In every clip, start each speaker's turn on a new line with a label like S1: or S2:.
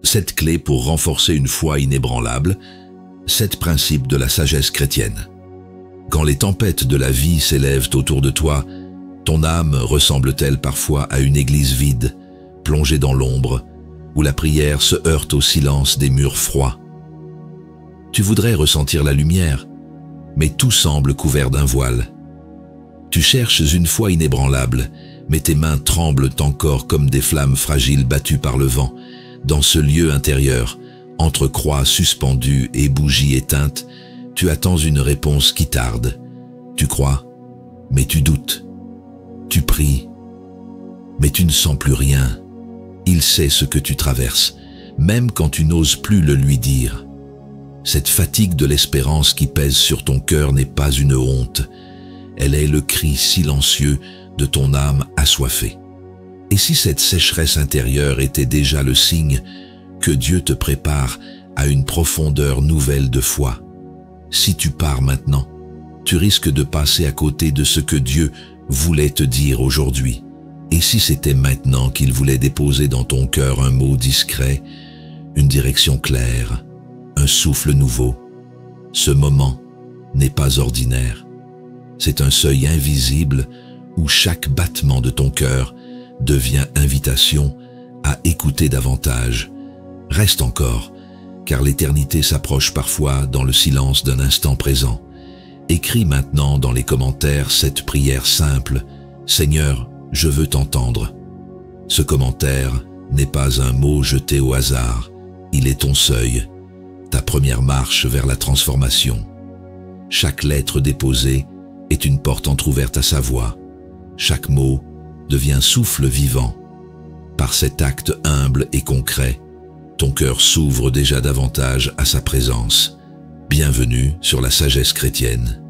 S1: 7 clés pour renforcer une foi inébranlable, 7 principes de la sagesse chrétienne. Quand les tempêtes de la vie s'élèvent autour de toi, ton âme ressemble-t-elle parfois à une église vide, plongée dans l'ombre, où la prière se heurte au silence des murs froids? Tu voudrais ressentir la lumière, mais tout semble couvert d'un voile. Tu cherches une foi inébranlable, mais tes mains tremblent encore comme des flammes fragiles battues par le vent. Dans ce lieu intérieur, entre croix suspendues et bougies éteintes, tu attends une réponse qui tarde. Tu crois, mais tu doutes. Tu pries, mais tu ne sens plus rien. Il sait ce que tu traverses, même quand tu n'oses plus le lui dire. Cette fatigue de l'espérance qui pèse sur ton cœur n'est pas une honte. Elle est le cri silencieux de ton âme assoiffée. Et si cette sécheresse intérieure était déjà le signe que Dieu te prépare à une profondeur nouvelle de foi? Si tu pars maintenant, tu risques de passer à côté de ce que Dieu voulait te dire aujourd'hui. Et si c'était maintenant qu'il voulait déposer dans ton cœur un mot discret, une direction claire, un souffle nouveau? Ce moment n'est pas ordinaire. C'est un seuil invisible où chaque battement de ton cœur devient invitation à écouter davantage. Reste encore, car l'éternité s'approche parfois dans le silence d'un instant présent. Écris maintenant dans les commentaires cette prière simple: Seigneur, je veux t'entendre. Ce commentaire n'est pas un mot jeté au hasard, il est ton seuil, ta première marche vers la transformation. Chaque lettre déposée est une porte entrouverte à sa voix. Chaque mot devient souffle vivant. Par cet acte humble et concret, ton cœur s'ouvre déjà davantage à sa présence. Bienvenue sur la sagesse chrétienne.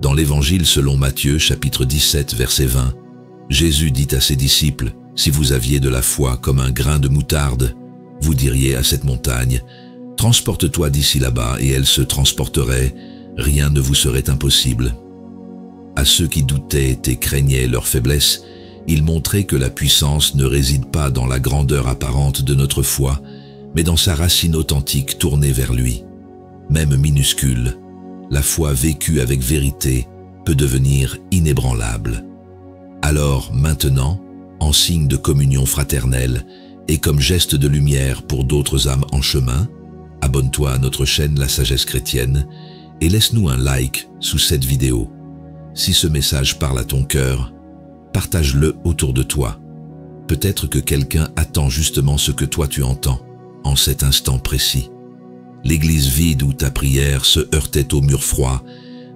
S1: Dans l'Évangile selon Matthieu, chapitre 17, verset 20, Jésus dit à ses disciples: « Si vous aviez de la foi comme un grain de moutarde, vous diriez à cette montagne: « Transporte-toi d'ici là-bas » et elle se transporterait, rien ne vous serait impossible. » À ceux qui doutaient et craignaient leur faiblesse, il montrait que la puissance ne réside pas dans la grandeur apparente de notre foi, mais dans sa racine authentique tournée vers lui. Même minuscule, la foi vécue avec vérité peut devenir inébranlable. Alors maintenant, en signe de communion fraternelle et comme geste de lumière pour d'autres âmes en chemin, abonne-toi à notre chaîne La Sagesse Chrétienne et laisse-nous un like sous cette vidéo. Si ce message parle à ton cœur, partage-le autour de toi. Peut-être que quelqu'un attend justement ce que toi tu entends en cet instant précis. L'église vide où ta prière se heurtait au mur froid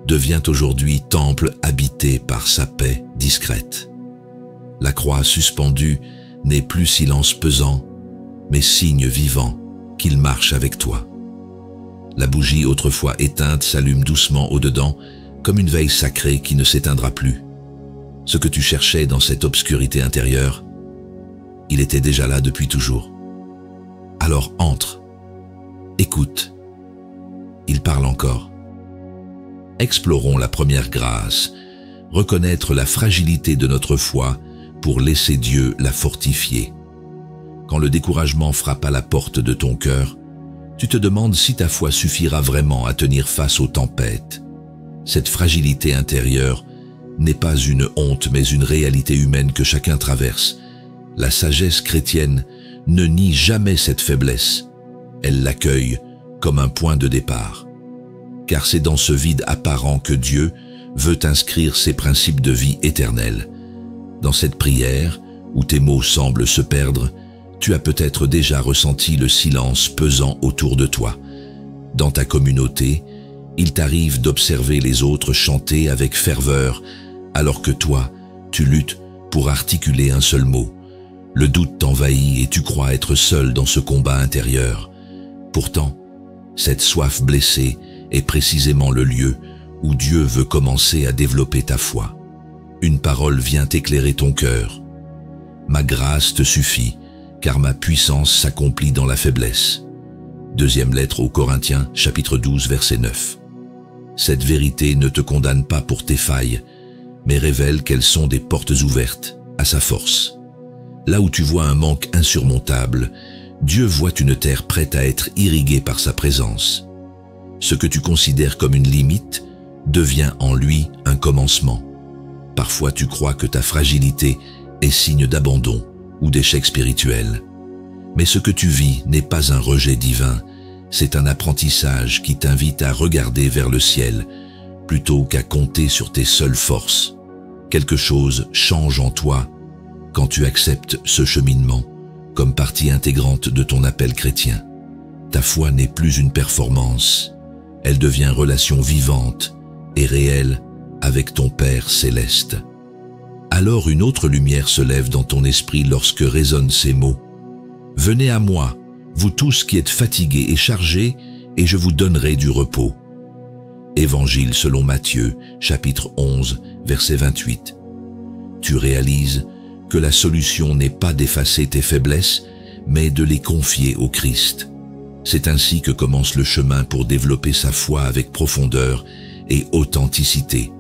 S1: devient aujourd'hui temple habité par sa paix discrète. La croix suspendue n'est plus silence pesant, mais signe vivant qu'il marche avec toi. La bougie autrefois éteinte s'allume doucement au-dedans, comme une veille sacrée qui ne s'éteindra plus. Ce que tu cherchais dans cette obscurité intérieure, il était déjà là depuis toujours. Alors entre, écoute, il parle encore. Explorons la première grâce, reconnaître la fragilité de notre foi pour laisser Dieu la fortifier. Quand le découragement frappe à la porte de ton cœur, tu te demandes si ta foi suffira vraiment à tenir face aux tempêtes. Cette fragilité intérieure n'est pas une honte mais une réalité humaine que chacun traverse. La sagesse chrétienne ne nie jamais cette faiblesse. Elle l'accueille comme un point de départ. Car c'est dans ce vide apparent que Dieu veut inscrire ses principes de vie éternelle. Dans cette prière, où tes mots semblent se perdre, tu as peut-être déjà ressenti le silence pesant autour de toi. Dans ta communauté, il t'arrive d'observer les autres chanter avec ferveur, alors que toi, tu luttes pour articuler un seul mot. Le doute t'envahit et tu crois être seul dans ce combat intérieur. Pourtant, cette soif blessée est précisément le lieu où Dieu veut commencer à développer ta foi. Une parole vient éclairer ton cœur. Ma grâce te suffit, car ma puissance s'accomplit dans la faiblesse. Deuxième lettre aux Corinthiens, chapitre 12, verset 9. Cette vérité ne te condamne pas pour tes failles, mais révèle qu'elles sont des portes ouvertes à sa force. Là où tu vois un manque insurmontable, Dieu voit une terre prête à être irriguée par sa présence. Ce que tu considères comme une limite devient en lui un commencement. Parfois tu crois que ta fragilité est signe d'abandon ou d'échec spirituel. Mais ce que tu vis n'est pas un rejet divin, c'est un apprentissage qui t'invite à regarder vers le ciel plutôt qu'à compter sur tes seules forces. Quelque chose change en toi quand tu acceptes ce cheminement comme partie intégrante de ton appel chrétien. Ta foi n'est plus une performance, elle devient relation vivante et réelle avec ton Père céleste. Alors une autre lumière se lève dans ton esprit lorsque résonnent ces mots. « Venez à moi, vous tous qui êtes fatigués et chargés, et je vous donnerai du repos. » Évangile selon Matthieu, chapitre 11, verset 28. Tu réalises que la solution n'est pas d'effacer tes faiblesses, mais de les confier au Christ. C'est ainsi que commence le chemin pour développer sa foi avec profondeur et authenticité.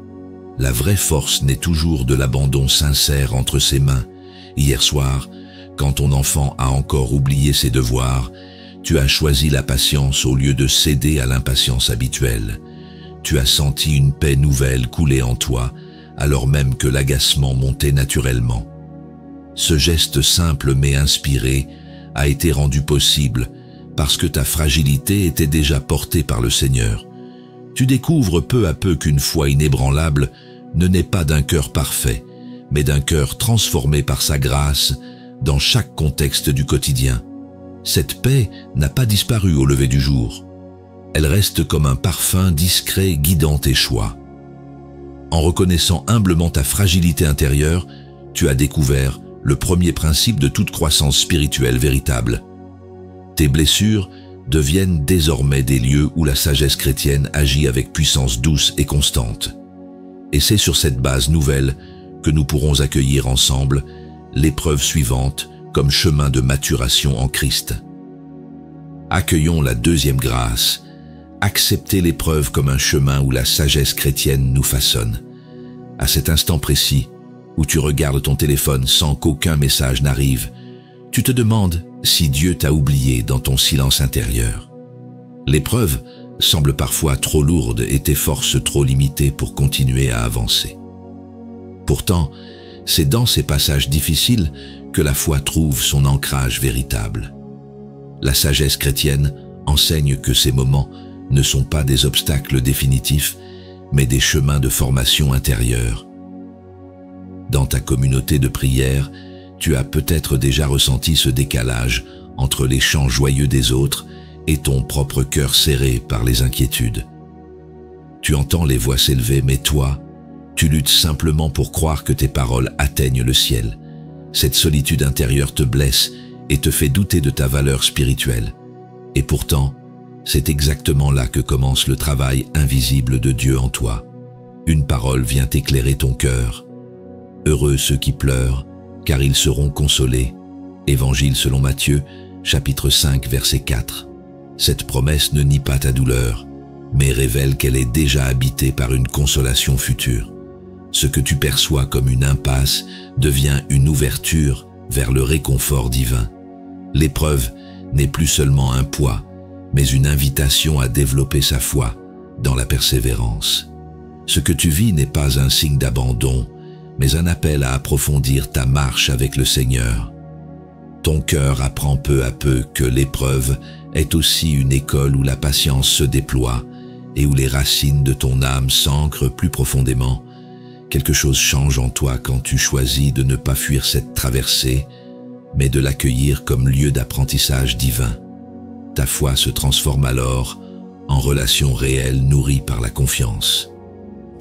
S1: La vraie force naît toujours de l'abandon sincère entre ses mains. Hier soir, quand ton enfant a encore oublié ses devoirs, tu as choisi la patience au lieu de céder à l'impatience habituelle. Tu as senti une paix nouvelle couler en toi, alors même que l'agacement montait naturellement. Ce geste simple mais inspiré a été rendu possible parce que ta fragilité était déjà portée par le Seigneur. Tu découvres peu à peu qu'une foi inébranlable ne naît pas d'un cœur parfait, mais d'un cœur transformé par sa grâce dans chaque contexte du quotidien. Cette paix n'a pas disparu au lever du jour. Elle reste comme un parfum discret guidant tes choix. En reconnaissant humblement ta fragilité intérieure, tu as découvert le premier principe de toute croissance spirituelle véritable. Tes blessures deviennent désormais des lieux où la sagesse chrétienne agit avec puissance douce et constante. Et c'est sur cette base nouvelle que nous pourrons accueillir ensemble l'épreuve suivante comme chemin de maturation en Christ. Accueillons la deuxième grâce. Accepter l'épreuve comme un chemin où la sagesse chrétienne nous façonne. À cet instant précis, où tu regardes ton téléphone sans qu'aucun message n'arrive, tu te demandes si Dieu t'a oublié dans ton silence intérieur. L'épreuve semble parfois trop lourde et tes forces trop limitées pour continuer à avancer. Pourtant, c'est dans ces passages difficiles que la foi trouve son ancrage véritable. La sagesse chrétienne enseigne que ces moments ne sont pas des obstacles définitifs, mais des chemins de formation intérieure. Dans ta communauté de prière, tu as peut-être déjà ressenti ce décalage entre les chants joyeux des autres et ton propre cœur serré par les inquiétudes. Tu entends les voix s'élever, mais toi, tu luttes simplement pour croire que tes paroles atteignent le ciel. Cette solitude intérieure te blesse et te fait douter de ta valeur spirituelle. Et pourtant, c'est exactement là que commence le travail invisible de Dieu en toi. Une parole vient éclairer ton cœur. Heureux ceux qui pleurent, car ils seront consolés. Évangile selon Matthieu, chapitre 5, verset 4. Cette promesse ne nie pas ta douleur, mais révèle qu'elle est déjà habitée par une consolation future. Ce que tu perçois comme une impasse devient une ouverture vers le réconfort divin. L'épreuve n'est plus seulement un poids, mais une invitation à développer sa foi dans la persévérance. Ce que tu vis n'est pas un signe d'abandon, mais un appel à approfondir ta marche avec le Seigneur. Ton cœur apprend peu à peu que l'épreuve est aussi une école où la patience se déploie et où les racines de ton âme s'ancrent plus profondément. Quelque chose change en toi quand tu choisis de ne pas fuir cette traversée, mais de l'accueillir comme lieu d'apprentissage divin. Ta foi se transforme alors en relation réelle nourrie par la confiance.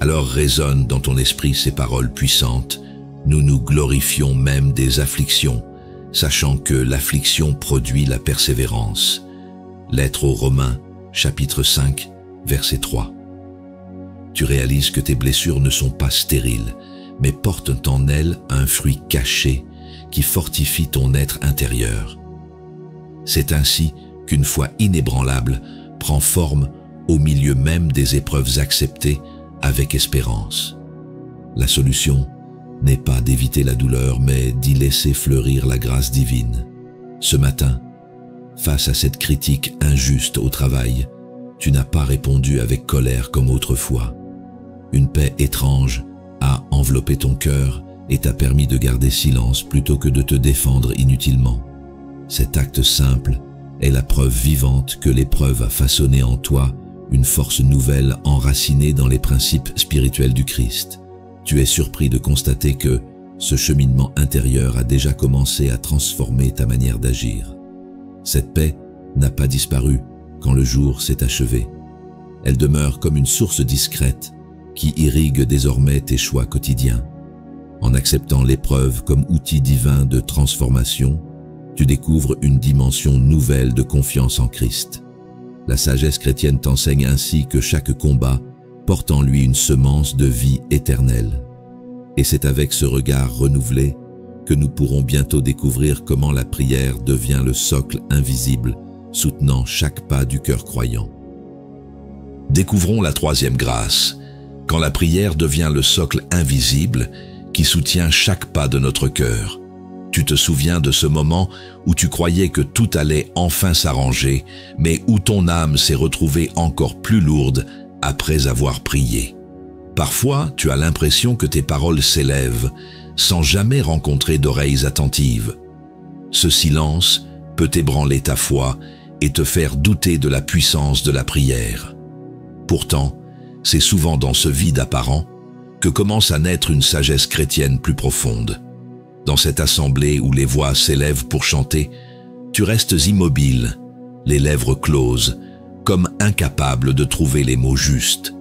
S1: Alors résonnent dans ton esprit ces paroles puissantes. Nous nous glorifions même des afflictions, sachant que l'affliction produit la persévérance. Lettre aux Romains, chapitre 5, verset 3. Tu réalises que tes blessures ne sont pas stériles, mais portent en elles un fruit caché qui fortifie ton être intérieur. C'est ainsi qu'une foi inébranlable prend forme au milieu même des épreuves acceptées avec espérance. La solution n'est pas d'éviter la douleur, mais d'y laisser fleurir la grâce divine. Ce matin, Face à cette critique injuste au travail, tu n'as pas répondu avec colère comme autrefois. Une paix étrange a enveloppé ton cœur et t'a permis de garder silence plutôt que de te défendre inutilement. Cet acte simple est la preuve vivante que l'épreuve a façonné en toi une force nouvelle enracinée dans les principes spirituels du Christ. Tu es surpris de constater que ce cheminement intérieur a déjà commencé à transformer ta manière d'agir. Cette paix n'a pas disparu quand le jour s'est achevé. Elle demeure comme une source discrète qui irrigue désormais tes choix quotidiens. En acceptant l'épreuve comme outil divin de transformation, tu découvres une dimension nouvelle de confiance en Christ. La sagesse chrétienne t'enseigne ainsi que chaque combat porte en lui une semence de vie éternelle. Et c'est avec ce regard renouvelé que nous pourrons bientôt découvrir comment la prière devient le socle invisible soutenant chaque pas du cœur croyant. Découvrons la troisième grâce, quand la prière devient le socle invisible qui soutient chaque pas de notre cœur. Tu te souviens de ce moment où tu croyais que tout allait enfin s'arranger, mais où ton âme s'est retrouvée encore plus lourde après avoir prié. Parfois, tu as l'impression que tes paroles s'élèvent, sans jamais rencontrer d'oreilles attentives. Ce silence peut ébranler ta foi et te faire douter de la puissance de la prière. Pourtant, c'est souvent dans ce vide apparent que commence à naître une sagesse chrétienne plus profonde. Dans cette assemblée où les voix s'élèvent pour chanter, tu restes immobile, les lèvres closes, comme incapable de trouver les mots justes.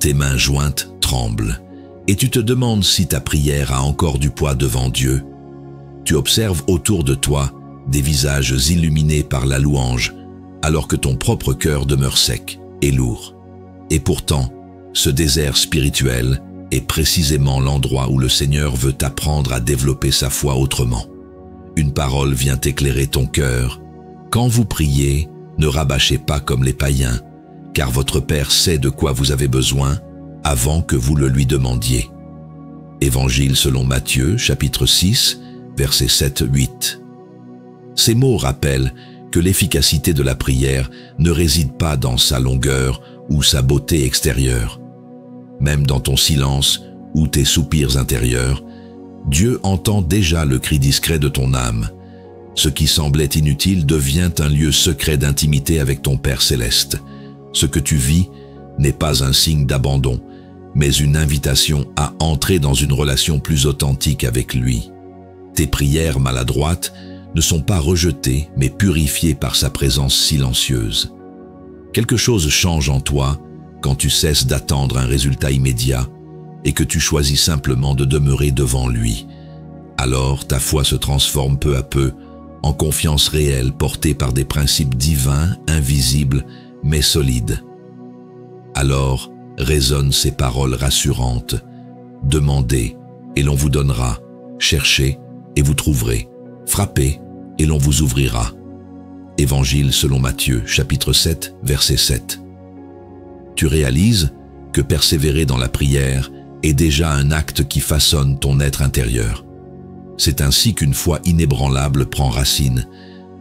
S1: Tes mains jointes tremblent, et tu te demandes si ta prière a encore du poids devant Dieu. Tu observes autour de toi des visages illuminés par la louange, alors que ton propre cœur demeure sec et lourd. Et pourtant, ce désert spirituel est précisément l'endroit où le Seigneur veut t'apprendre à développer sa foi autrement. Une parole vient éclairer ton cœur. Quand vous priez, ne rabâchez pas comme les païens, car votre Père sait de quoi vous avez besoin avant que vous le lui demandiez. Évangile selon Matthieu, chapitre 6, versets 7-8. Ces mots rappellent que l'efficacité de la prière ne réside pas dans sa longueur ou sa beauté extérieure. Même dans ton silence ou tes soupirs intérieurs, Dieu entend déjà le cri discret de ton âme. Ce qui semblait inutile devient un lieu secret d'intimité avec ton Père céleste. Ce que tu vis n'est pas un signe d'abandon, mais une invitation à entrer dans une relation plus authentique avec lui. Tes prières maladroites ne sont pas rejetées, mais purifiées par sa présence silencieuse. Quelque chose change en toi quand tu cesses d'attendre un résultat immédiat et que tu choisis simplement de demeurer devant lui. Alors ta foi se transforme peu à peu en confiance réelle portée par des principes divins, invisibles, mais solides. Alors résonnent ces paroles rassurantes. Demandez et l'on vous donnera. Cherchez et vous trouverez. Frappez et l'on vous ouvrira. Évangile selon Matthieu, chapitre 7, verset 7. Tu réalises que persévérer dans la prière est déjà un acte qui façonne ton être intérieur. C'est ainsi qu'une foi inébranlable prend racine,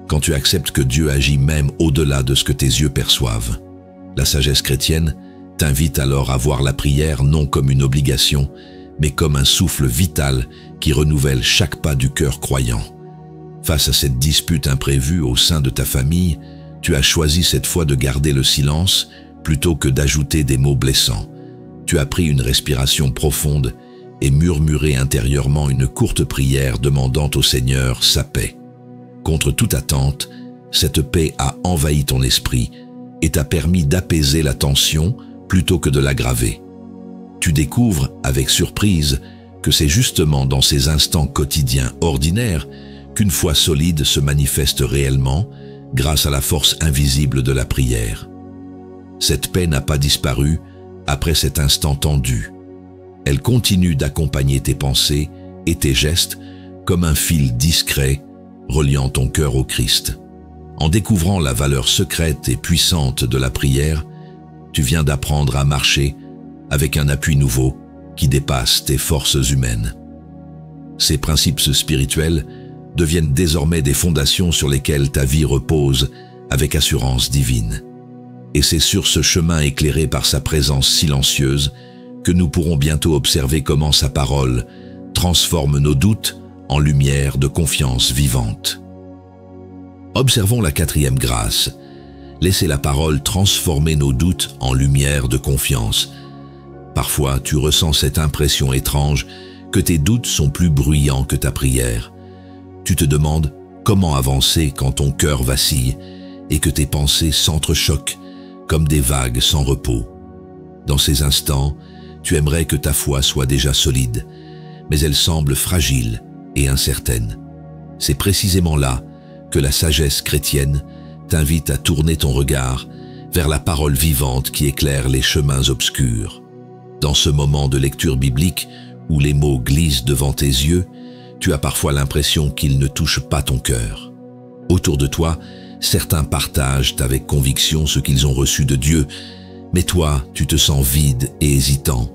S1: quand tu acceptes que Dieu agit même au-delà de ce que tes yeux perçoivent. La sagesse chrétienne t'invite alors à voir la prière non comme une obligation, mais comme un souffle vital qui renouvelle chaque pas du cœur croyant. Face à cette dispute imprévue au sein de ta famille, tu as choisi cette fois de garder le silence plutôt que d'ajouter des mots blessants. Tu as pris une respiration profonde et murmuré intérieurement une courte prière demandant au Seigneur sa paix. Contre toute attente, cette paix a envahi ton esprit et t'a permis d'apaiser la tension plutôt que de l'aggraver. Tu découvres avec surprise que c'est justement dans ces instants quotidiens ordinaires qu'une foi solide se manifeste réellement grâce à la force invisible de la prière. Cette paix n'a pas disparu après cet instant tendu. Elle continue d'accompagner tes pensées et tes gestes comme un fil discret reliant ton cœur au Christ. En découvrant la valeur secrète et puissante de la prière, tu viens d'apprendre à marcher avec un appui nouveau qui dépasse tes forces humaines. Ces principes spirituels deviennent désormais des fondations sur lesquelles ta vie repose avec assurance divine. Et c'est sur ce chemin éclairé par sa présence silencieuse que nous pourrons bientôt observer comment sa parole transforme nos doutes en lumière de confiance vivante. Observons la quatrième grâce. Laissez la parole transformer nos doutes en lumière de confiance. Parfois, tu ressens cette impression étrange que tes doutes sont plus bruyants que ta prière. Tu te demandes comment avancer quand ton cœur vacille et que tes pensées s'entrechoquent comme des vagues sans repos. Dans ces instants, tu aimerais que ta foi soit déjà solide, mais elle semble fragile et incertaine. C'est précisément là que la sagesse chrétienne t'invite à tourner ton regard vers la parole vivante qui éclaire les chemins obscurs. Dans ce moment de lecture biblique où les mots glissent devant tes yeux, tu as parfois l'impression qu'ils ne touchent pas ton cœur. Autour de toi, certains partagent avec conviction ce qu'ils ont reçu de Dieu, mais toi, tu te sens vide et hésitant.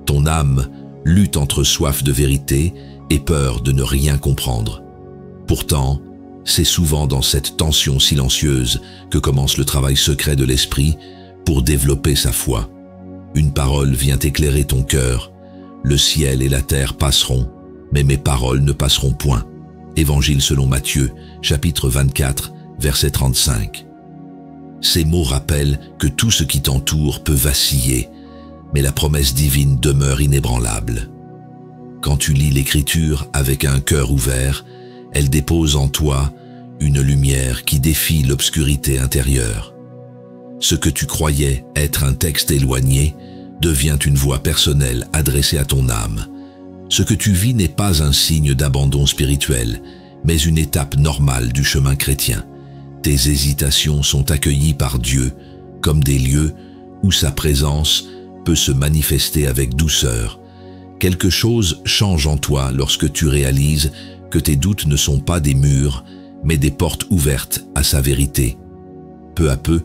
S1: Ton âme lutte entre soif de vérité et peur de ne rien comprendre. Pourtant, c'est souvent dans cette tension silencieuse que commence le travail secret de l'esprit pour développer sa foi. Une parole vient éclairer ton cœur. Le ciel et la terre passeront, mais mes paroles ne passeront point. Évangile selon Matthieu, chapitre 24, verset 35. Ces mots rappellent que tout ce qui t'entoure peut vaciller, mais la promesse divine demeure inébranlable. Quand tu lis l'Écriture avec un cœur ouvert, elle dépose en toi une lumière qui défie l'obscurité intérieure. Ce que tu croyais être un texte éloigné devient une voix personnelle adressée à ton âme. Ce que tu vis n'est pas un signe d'abandon spirituel, mais une étape normale du chemin chrétien. Tes hésitations sont accueillies par Dieu comme des lieux où sa présence peut se manifester avec douceur. Quelque chose change en toi lorsque tu réalises que tes doutes ne sont pas des murs, mais des portes ouvertes à sa vérité. Peu à peu,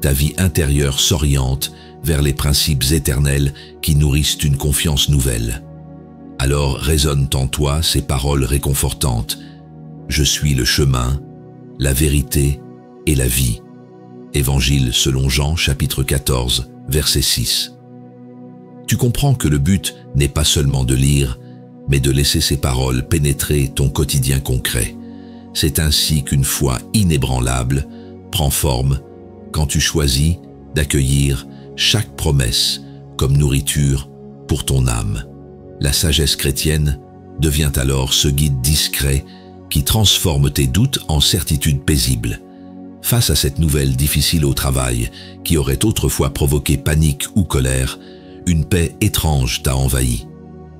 S1: ta vie intérieure s'oriente vers les principes éternels qui nourrissent une confiance nouvelle. Alors résonnent en toi ces paroles réconfortantes. Je suis le chemin, la vérité et la vie. Évangile selon Jean, chapitre 14, verset 6. Tu comprends que le but n'est pas seulement de lire, mais de laisser ces paroles pénétrer ton quotidien concret. C'est ainsi qu'une foi inébranlable prend forme quand tu choisis d'accueillir chaque promesse comme nourriture pour ton âme. La sagesse chrétienne devient alors ce guide discret qui transforme tes doutes en certitudes paisibles. Face à cette nouvelle difficile au travail, qui aurait autrefois provoqué panique ou colère, une paix étrange t'a envahi.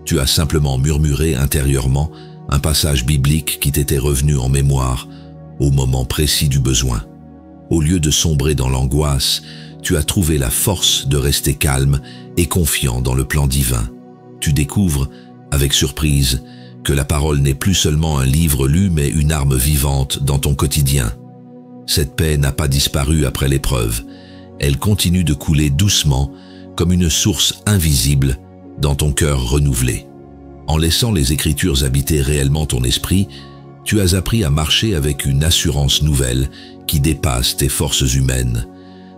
S1: Tu as simplement murmuré intérieurement un passage biblique qui t'était revenu en mémoire au moment précis du besoin. Au lieu de sombrer dans l'angoisse, tu as trouvé la force de rester calme et confiant dans le plan divin. Tu découvres, avec surprise, que la parole n'est plus seulement un livre lu, mais une arme vivante dans ton quotidien. Cette paix n'a pas disparu après l'épreuve. Elle continue de couler doucement, comme une source invisible dans ton cœur renouvelé. En laissant les Écritures habiter réellement ton esprit, tu as appris à marcher avec une assurance nouvelle qui dépasse tes forces humaines.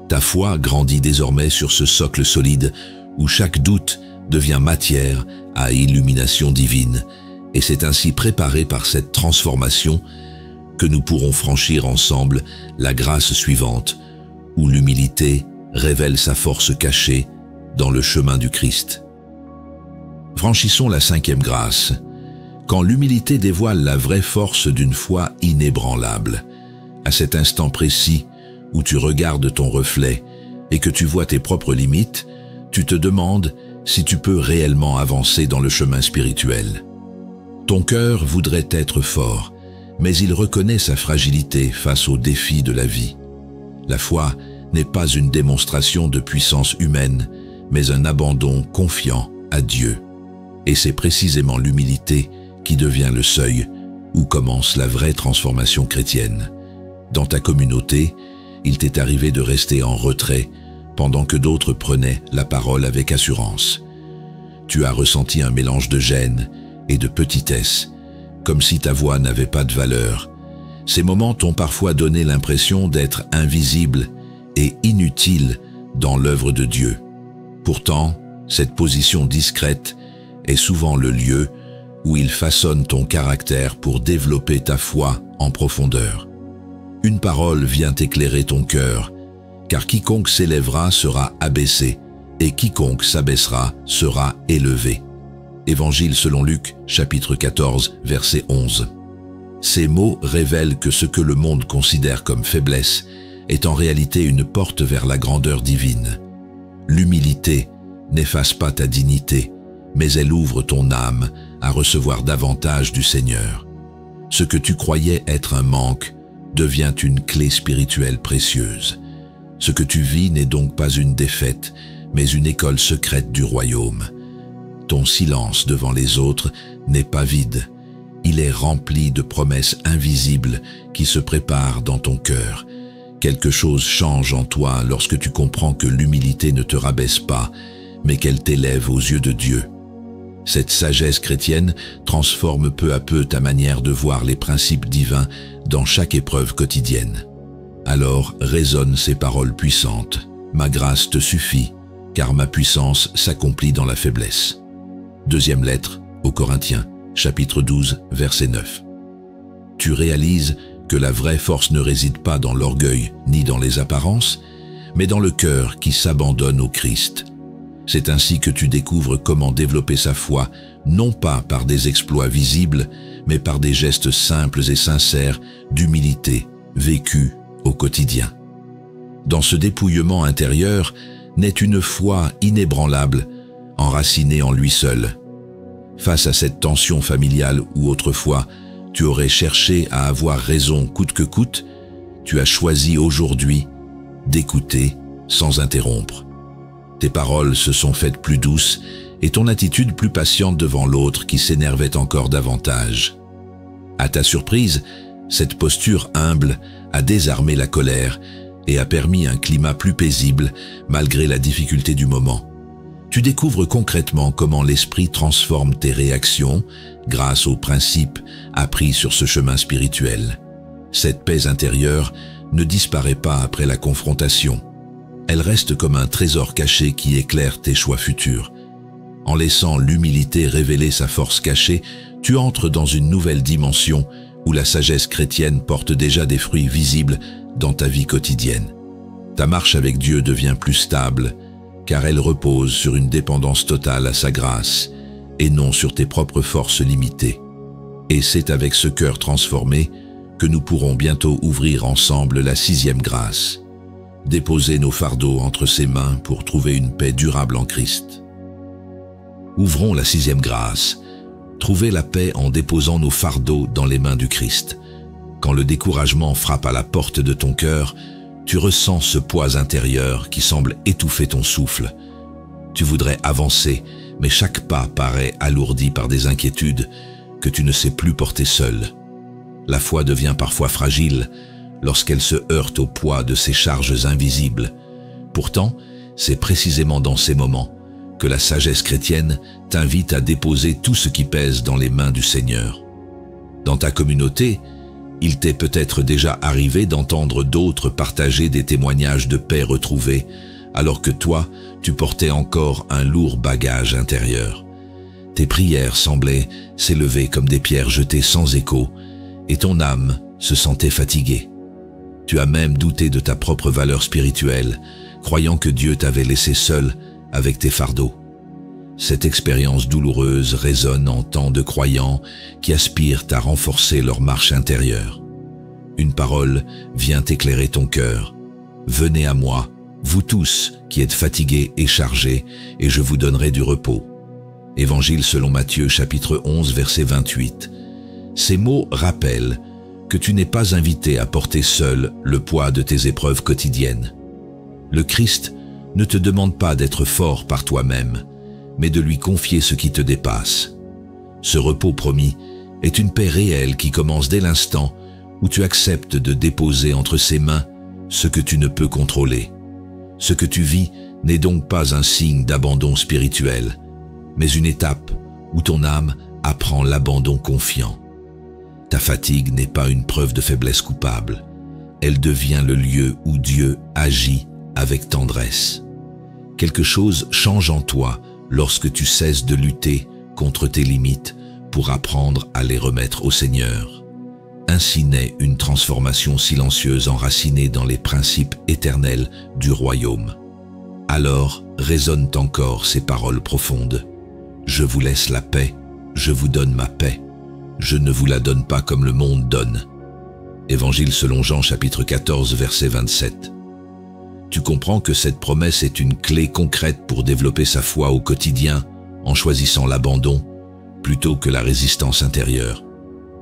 S1: Ta foi grandit désormais sur ce socle solide où chaque doute devient matière à illumination divine, et c'est ainsi préparé par cette transformation que nous pourrons franchir ensemble la grâce suivante, où l'humilité révèle sa force cachée dans le chemin du Christ. Franchissons la cinquième grâce, quand l'humilité dévoile la vraie force d'une foi inébranlable. À cet instant précis où tu regardes ton reflet et que tu vois tes propres limites, tu te demandes si tu peux réellement avancer dans le chemin spirituel. Ton cœur voudrait être fort, mais il reconnaît sa fragilité face aux défis de la vie. La foi n'est pas une démonstration de puissance humaine, mais un abandon confiant à Dieu. Et c'est précisément l'humilité qui devient le seuil où commence la vraie transformation chrétienne. Dans ta communauté, il t'est arrivé de rester en retrait pendant que d'autres prenaient la parole avec assurance. Tu as ressenti un mélange de gêne et de petitesse, comme si ta voix n'avait pas de valeur. Ces moments t'ont parfois donné l'impression d'être invisible et inutile dans l'œuvre de Dieu. Pourtant, cette position discrète est souvent le lieu où il façonne ton caractère pour développer ta foi en profondeur. Une parole vient éclairer ton cœur, car quiconque s'élèvera sera abaissé, et quiconque s'abaissera sera élevé. Évangile selon Luc, chapitre 14, verset 11. Ces mots révèlent que ce que le monde considère comme faiblesse est en réalité une porte vers la grandeur divine. L'humilité n'efface pas ta dignité, mais elle ouvre ton âme à recevoir davantage du Seigneur. Ce que tu croyais être un manque devient une clé spirituelle précieuse. Ce que tu vis n'est donc pas une défaite, mais une école secrète du royaume. Ton silence devant les autres n'est pas vide. Il est rempli de promesses invisibles qui se préparent dans ton cœur. Quelque chose change en toi lorsque tu comprends que l'humilité ne te rabaisse pas, mais qu'elle t'élève aux yeux de Dieu. Cette sagesse chrétienne transforme peu à peu ta manière de voir les principes divins dans chaque épreuve quotidienne. Alors résonnent ces paroles puissantes. Ma grâce te suffit, car ma puissance s'accomplit dans la faiblesse. Deuxième lettre aux Corinthiens, chapitre 12, verset 9. Tu réalises que la vraie force ne réside pas dans l'orgueil ni dans les apparences, mais dans le cœur qui s'abandonne au Christ. C'est ainsi que tu découvres comment développer sa foi, non pas par des exploits visibles, mais par des gestes simples et sincères d'humilité vécus au quotidien. Dans ce dépouillement intérieur naît une foi inébranlable, enracinée en lui seul. Face à cette tension familiale où autrefois tu aurais cherché à avoir raison coûte que coûte, tu as choisi aujourd'hui d'écouter sans interrompre. Tes paroles se sont faites plus douces et ton attitude plus patiente devant l'autre qui s'énervait encore davantage. À ta surprise, cette posture humble a désarmé la colère et a permis un climat plus paisible malgré la difficulté du moment. Tu découvres concrètement comment l'esprit transforme tes réactions grâce aux principes appris sur ce chemin spirituel. Cette paix intérieure ne disparaît pas après la confrontation. Elle reste comme un trésor caché qui éclaire tes choix futurs. En laissant l'humilité révéler sa force cachée, tu entres dans une nouvelle dimension où la sagesse chrétienne porte déjà des fruits visibles dans ta vie quotidienne. Ta marche avec Dieu devient plus stable, car elle repose sur une dépendance totale à sa grâce, et non sur tes propres forces limitées. Et c'est avec ce cœur transformé que nous pourrons bientôt ouvrir ensemble la 6e grâce. Déposer nos fardeaux entre ses mains pour trouver une paix durable en Christ. Ouvrons la 6e grâce. Trouver la paix en déposant nos fardeaux dans les mains du Christ. Quand le découragement frappe à la porte de ton cœur, tu ressens ce poids intérieur qui semble étouffer ton souffle. Tu voudrais avancer, mais chaque pas paraît alourdi par des inquiétudes que tu ne sais plus porter seul. La foi devient parfois fragile lorsqu'elle se heurte au poids de ces charges invisibles. Pourtant, c'est précisément dans ces moments que la sagesse chrétienne t'invite à déposer tout ce qui pèse dans les mains du Seigneur. Dans ta communauté, il t'est peut-être déjà arrivé d'entendre d'autres partager des témoignages de paix retrouvée, alors que toi, tu portais encore un lourd bagage intérieur. Tes prières semblaient s'élever comme des pierres jetées sans écho, et ton âme se sentait fatiguée. Tu as même douté de ta propre valeur spirituelle, croyant que Dieu t'avait laissé seul avec tes fardeaux. Cette expérience douloureuse résonne en tant de croyants qui aspirent à renforcer leur marche intérieure. Une parole vient éclairer ton cœur. Venez à moi, vous tous qui êtes fatigués et chargés, et je vous donnerai du repos. Évangile selon Matthieu, chapitre 11, verset 28. Ces mots rappellent que tu n'es pas invité à porter seul le poids de tes épreuves quotidiennes. Le Christ ne te demande pas d'être fort par toi-même, mais de lui confier ce qui te dépasse. Ce repos promis est une paix réelle qui commence dès l'instant où tu acceptes de déposer entre ses mains ce que tu ne peux contrôler. Ce que tu vis n'est donc pas un signe d'abandon spirituel, mais une étape où ton âme apprend l'abandon confiant. Ta fatigue n'est pas une preuve de faiblesse coupable. Elle devient le lieu où Dieu agit avec tendresse. Quelque chose change en toi lorsque tu cesses de lutter contre tes limites pour apprendre à les remettre au Seigneur. Ainsi naît une transformation silencieuse enracinée dans les principes éternels du royaume. Alors résonnent encore ces paroles profondes. Je vous laisse la paix, je vous donne ma paix. Je ne vous la donne pas comme le monde donne. Évangile selon Jean chapitre 14 verset 27. Tu comprends que cette promesse est une clé concrète pour développer sa foi au quotidien en choisissant l'abandon plutôt que la résistance intérieure.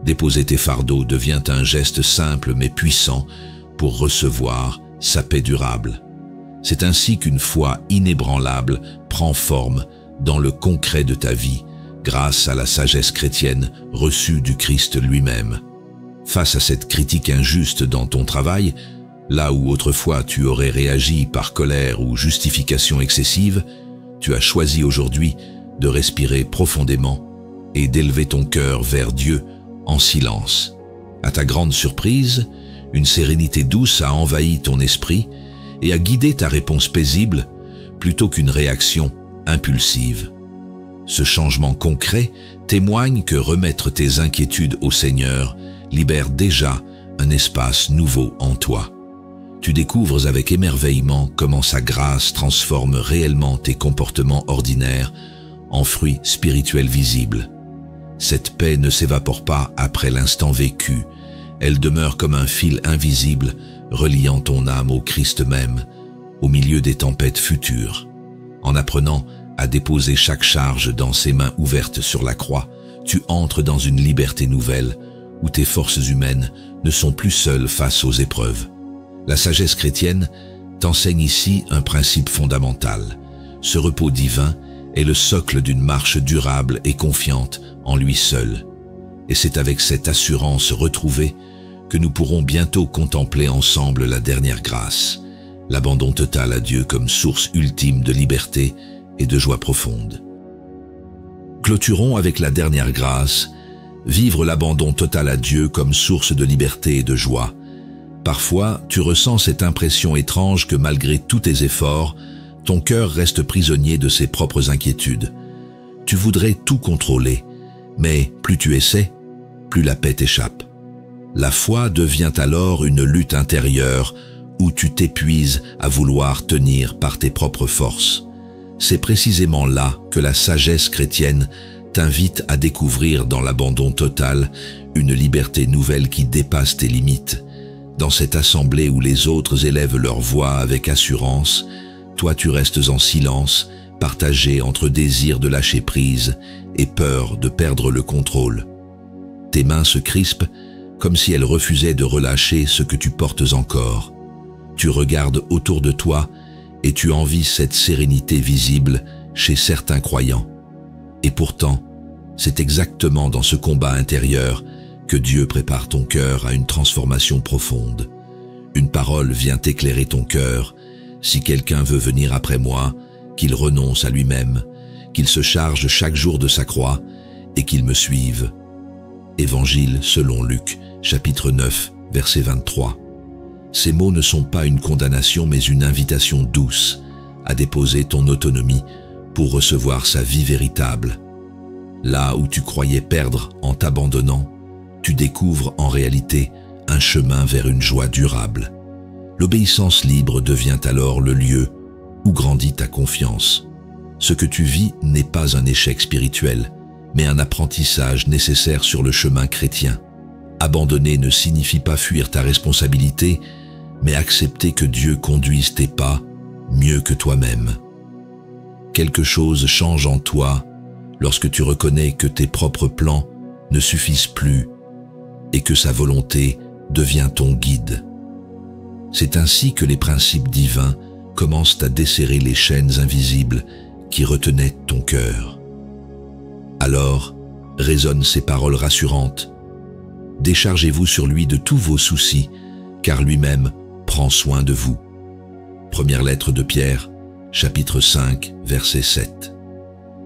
S1: Déposer tes fardeaux devient un geste simple mais puissant pour recevoir sa paix durable. C'est ainsi qu'une foi inébranlable prend forme dans le concret de ta vie grâce à la sagesse chrétienne reçue du Christ lui-même. Face à cette critique injuste dans ton travail, là où autrefois tu aurais réagi par colère ou justification excessive, tu as choisi aujourd'hui de respirer profondément et d'élever ton cœur vers Dieu en silence. À ta grande surprise, une sérénité douce a envahi ton esprit et a guidé ta réponse paisible plutôt qu'une réaction impulsive. Ce changement concret témoigne que remettre tes inquiétudes au Seigneur libère déjà un espace nouveau en toi. Tu découvres avec émerveillement comment sa grâce transforme réellement tes comportements ordinaires en fruits spirituels visibles. Cette paix ne s'évapore pas après l'instant vécu, elle demeure comme un fil invisible reliant ton âme au Christ même, au milieu des tempêtes futures. En apprenant à déposer chaque charge dans ses mains ouvertes sur la croix, tu entres dans une liberté nouvelle où tes forces humaines ne sont plus seules face aux épreuves. La sagesse chrétienne t'enseigne ici un principe fondamental. Ce repos divin est le socle d'une marche durable et confiante en lui seul. Et c'est avec cette assurance retrouvée que nous pourrons bientôt contempler ensemble la dernière grâce, l'abandon total à Dieu comme source ultime de liberté et de joie profonde. Clôturons avec la dernière grâce, vivre l'abandon total à Dieu comme source de liberté et de joie. Parfois, tu ressens cette impression étrange que malgré tous tes efforts, ton cœur reste prisonnier de ses propres inquiétudes. Tu voudrais tout contrôler, mais plus tu essaies, plus la paix t'échappe. La foi devient alors une lutte intérieure où tu t'épuises à vouloir tenir par tes propres forces. C'est précisément là que la sagesse chrétienne t'invite à découvrir dans l'abandon total une liberté nouvelle qui dépasse tes limites. Dans cette assemblée où les autres élèvent leur voix avec assurance, toi tu restes en silence, partagé entre désir de lâcher prise et peur de perdre le contrôle. Tes mains se crispent comme si elles refusaient de relâcher ce que tu portes encore. Tu regardes autour de toi et tu envies cette sérénité visible chez certains croyants. Et pourtant, c'est exactement dans ce combat intérieur que Dieu prépare ton cœur à une transformation profonde. Une parole vient éclairer ton cœur. Si quelqu'un veut venir après moi, qu'il renonce à lui-même, qu'il se charge chaque jour de sa croix et qu'il me suive. Évangile selon Luc, chapitre 9, verset 23. Ces mots ne sont pas une condamnation mais une invitation douce à déposer ton autonomie pour recevoir sa vie véritable. Là où tu croyais perdre en t'abandonnant, tu découvres en réalité un chemin vers une joie durable. L'obéissance libre devient alors le lieu où grandit ta confiance. Ce que tu vis n'est pas un échec spirituel, mais un apprentissage nécessaire sur le chemin chrétien. Abandonner ne signifie pas fuir ta responsabilité, mais accepter que Dieu conduise tes pas mieux que toi-même. Quelque chose change en toi lorsque tu reconnais que tes propres plans ne suffisent plus et que sa volonté devient ton guide. C'est ainsi que les principes divins commencent à desserrer les chaînes invisibles qui retenaient ton cœur. Alors résonnent ces paroles rassurantes. Déchargez-vous sur lui de tous vos soucis, car lui-même prend soin de vous. Première lettre de Pierre, chapitre 5, verset 7.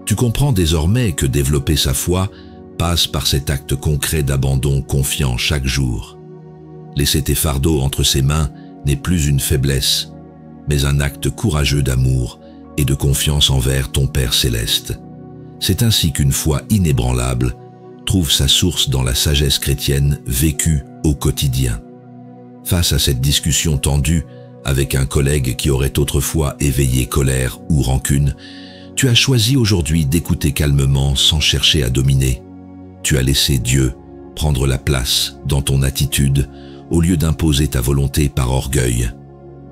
S1: Tu comprends désormais que développer sa foi passe par cet acte concret d'abandon confiant chaque jour. Laisser tes fardeaux entre ses mains n'est plus une faiblesse, mais un acte courageux d'amour et de confiance envers ton Père céleste. C'est ainsi qu'une foi inébranlable trouve sa source dans la sagesse chrétienne vécue au quotidien. Face à cette discussion tendue avec un collègue qui aurait autrefois éveillé colère ou rancune, tu as choisi aujourd'hui d'écouter calmement sans chercher à dominer. Tu as laissé Dieu prendre la place dans ton attitude au lieu d'imposer ta volonté par orgueil.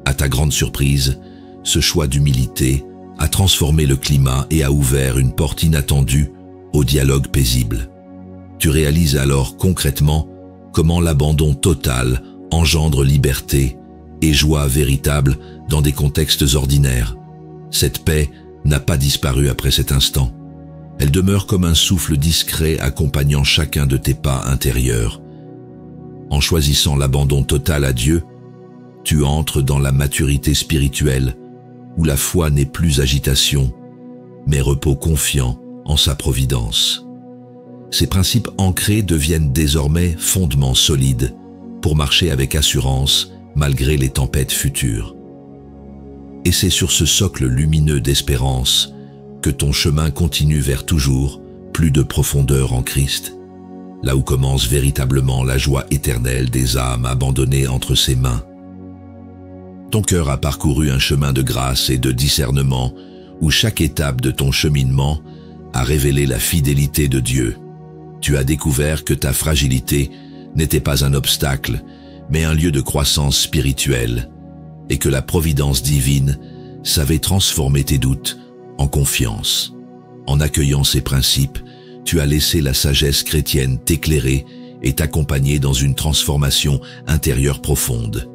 S1: À ta grande surprise, ce choix d'humilité a transformé le climat et a ouvert une porte inattendue au dialogue paisible. Tu réalises alors concrètement comment l'abandon total engendre liberté et joie véritable dans des contextes ordinaires. Cette paix n'a pas disparu après cet instant. Elle demeure comme un souffle discret accompagnant chacun de tes pas intérieurs. En choisissant l'abandon total à Dieu, tu entres dans la maturité spirituelle où la foi n'est plus agitation, mais repos confiant en sa providence. Ces principes ancrés deviennent désormais fondements solides pour marcher avec assurance malgré les tempêtes futures. Et c'est sur ce socle lumineux d'espérance que ton chemin continue vers toujours plus de profondeur en Christ, là où commence véritablement la joie éternelle des âmes abandonnées entre ses mains. Ton cœur a parcouru un chemin de grâce et de discernement où chaque étape de ton cheminement a révélé la fidélité de Dieu. Tu as découvert que ta fragilité n'était pas un obstacle, mais un lieu de croissance spirituelle, et que la providence divine savait transformer tes doutes en confiance. En accueillant ces principes, tu as laissé la sagesse chrétienne t'éclairer et t'accompagner dans une transformation intérieure profonde.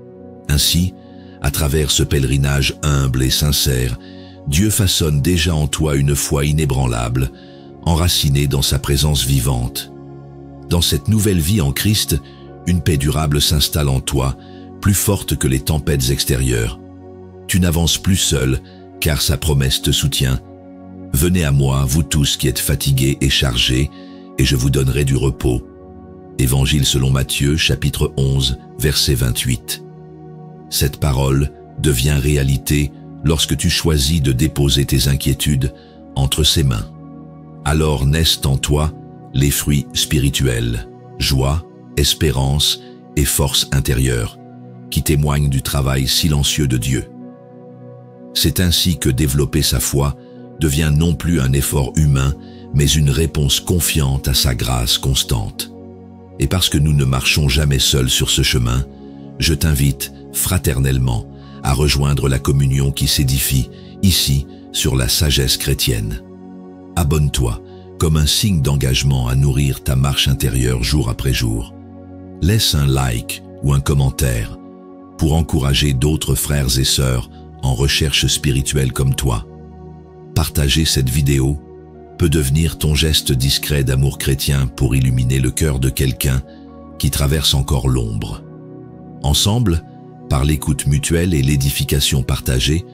S1: Ainsi, à travers ce pèlerinage humble et sincère, Dieu façonne déjà en toi une foi inébranlable, enracinée dans sa présence vivante. Dans cette nouvelle vie en Christ, une paix durable s'installe en toi, plus forte que les tempêtes extérieures. Tu n'avances plus seul, car sa promesse te soutient. « Venez à moi, vous tous qui êtes fatigués et chargés, et je vous donnerai du repos. » Évangile selon Matthieu, chapitre 11, verset 28. Cette parole devient réalité lorsque tu choisis de déposer tes inquiétudes entre ses mains. Alors naissent en toi les fruits spirituels, joie, espérance et force intérieure, qui témoignent du travail silencieux de Dieu. C'est ainsi que développer sa foi devient non plus un effort humain, mais une réponse confiante à sa grâce constante. Et parce que nous ne marchons jamais seuls sur ce chemin, je t'invite fraternellement à rejoindre la communion qui s'édifie ici sur la sagesse chrétienne. Abonne-toi comme un signe d'engagement à nourrir ta marche intérieure jour après jour. Laisse un like ou un commentaire pour encourager d'autres frères et sœurs en recherche spirituelle comme toi. Partager cette vidéo peut devenir ton geste discret d'amour chrétien pour illuminer le cœur de quelqu'un qui traverse encore l'ombre. Ensemble, par l'écoute mutuelle et l'édification partagée,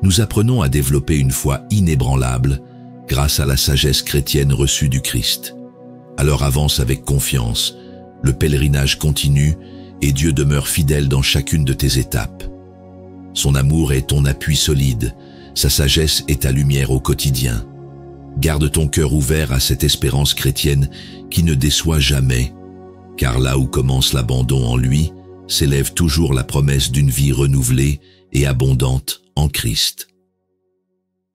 S1: nous apprenons à développer une foi inébranlable grâce à la sagesse chrétienne reçue du Christ. Alors avance avec confiance, le pèlerinage continue et Dieu demeure fidèle dans chacune de tes étapes. Son amour est ton appui solide, sa sagesse est ta lumière au quotidien. Garde ton cœur ouvert à cette espérance chrétienne qui ne déçoit jamais, car là où commence l'abandon en lui, s'élève toujours la promesse d'une vie renouvelée et abondante en Christ.